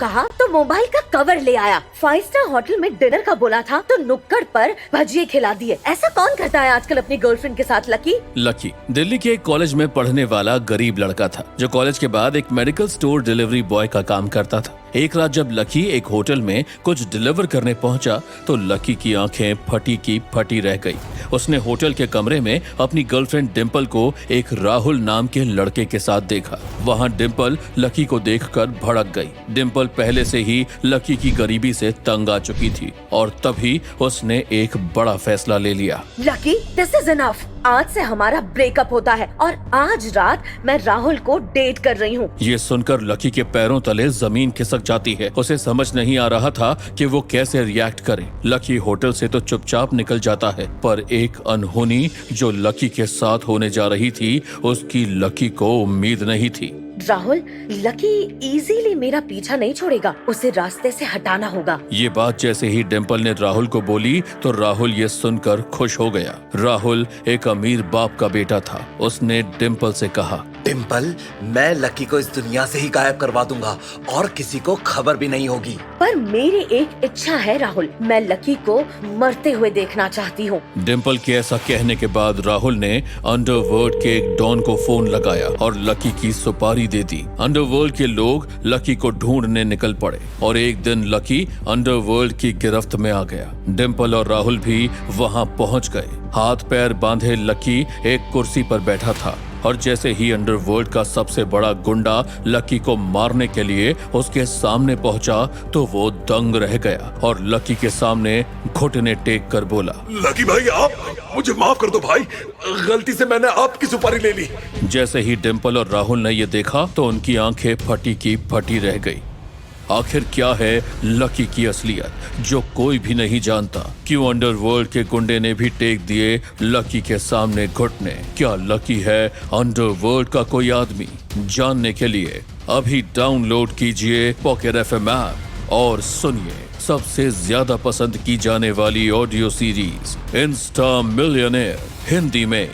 कहा तो मोबाइल का कवर ले आया। 5 स्टार होटल में डिनर का बोला था तो नुक्कड़ पर भजिए खिला दिए। ऐसा कौन करता है आजकल अपनी गर्लफ्रेंड के साथ? लकी दिल्ली के एक कॉलेज में पढ़ने वाला गरीब लड़का था जो कॉलेज के बाद एक मेडिकल स्टोर डिलीवरी बॉय का काम करता था। एक रात जब लकी एक होटल में कुछ डिलीवर करने पहुंचा तो लकी की आंखें फटी की फटी रह गई। उसने होटल के कमरे में अपनी गर्लफ्रेंड डिम्पल को एक राहुल नाम के लड़के के साथ देखा। वहां डिम्पल लकी को देखकर भड़क गई। डिम्पल पहले से ही लकी की गरीबी से तंग आ चुकी थी और तभी उसने एक बड़ा फैसला ले लिया। Lucky, this is enough. आज से हमारा ब्रेकअप होता है और आज रात मैं राहुल को डेट कर रही हूँ। ये सुनकर लकी के पैरों तले जमीन खिसक जाती है। उसे समझ नहीं आ रहा था कि वो कैसे रिएक्ट करे। लकी होटल से तो चुपचाप निकल जाता है, पर एक अनहोनी जो लकी के साथ होने जा रही थी उसकी लकी को उम्मीद नहीं थी। राहुल, लकी इजीली मेरा पीछा नहीं छोड़ेगा, उसे रास्ते से हटाना होगा। ये बात जैसे ही डिम्पल ने राहुल को बोली तो राहुल ये सुनकर खुश हो गया। राहुल एक अमीर बाप का बेटा था। उसने डिम्पल से कहा, डिम्पल, मैं लकी को इस दुनिया से ही गायब करवा दूंगा और किसी को खबर भी नहीं होगी। पर मेरी एक इच्छा है राहुल, मैं लकी को मरते हुए देखना चाहती हूँ। डिम्पल के ऐसा कहने के बाद राहुल ने अंडरवर्ल्ड के एक डॉन को फोन लगाया और लकी की सुपारी दे दी। अंडरवर्ल्ड के लोग लकी को ढूंढने निकल पड़े और एक दिन लकी अंडरवर्ल्ड की गिरफ्त में आ गया। डिम्पल और राहुल भी वहां पहुंच गए। हाथ पैर बांधे लकी एक कुर्सी पर बैठा था और जैसे ही अंडरवर्ल्ड का सबसे बड़ा गुंडा लकी को मारने के लिए उसके सामने पहुंचा तो वो दंग रह गया और लकी के सामने घुटने टेक कर बोला, लकी भाई, आप मुझे माफ कर दो भाई, गलती से मैंने आपकी सुपारी ले ली। जैसे ही डिम्पल और राहुल ने ये देखा तो उनकी आंखें फटी की फटी रह गई। आखिर क्या है लकी की असलियत जो कोई भी नहीं जानता? क्यों अंडरवर्ल्ड के गुंडे ने भी टेक दिए लकी के सामने घुटने? क्या लकी है अंडरवर्ल्ड का कोई आदमी? जानने के लिए अभी डाउनलोड कीजिए पॉकेट FM ऐप और सुनिए सबसे ज्यादा पसंद की जाने वाली audio series Insta millionaire Hindi में।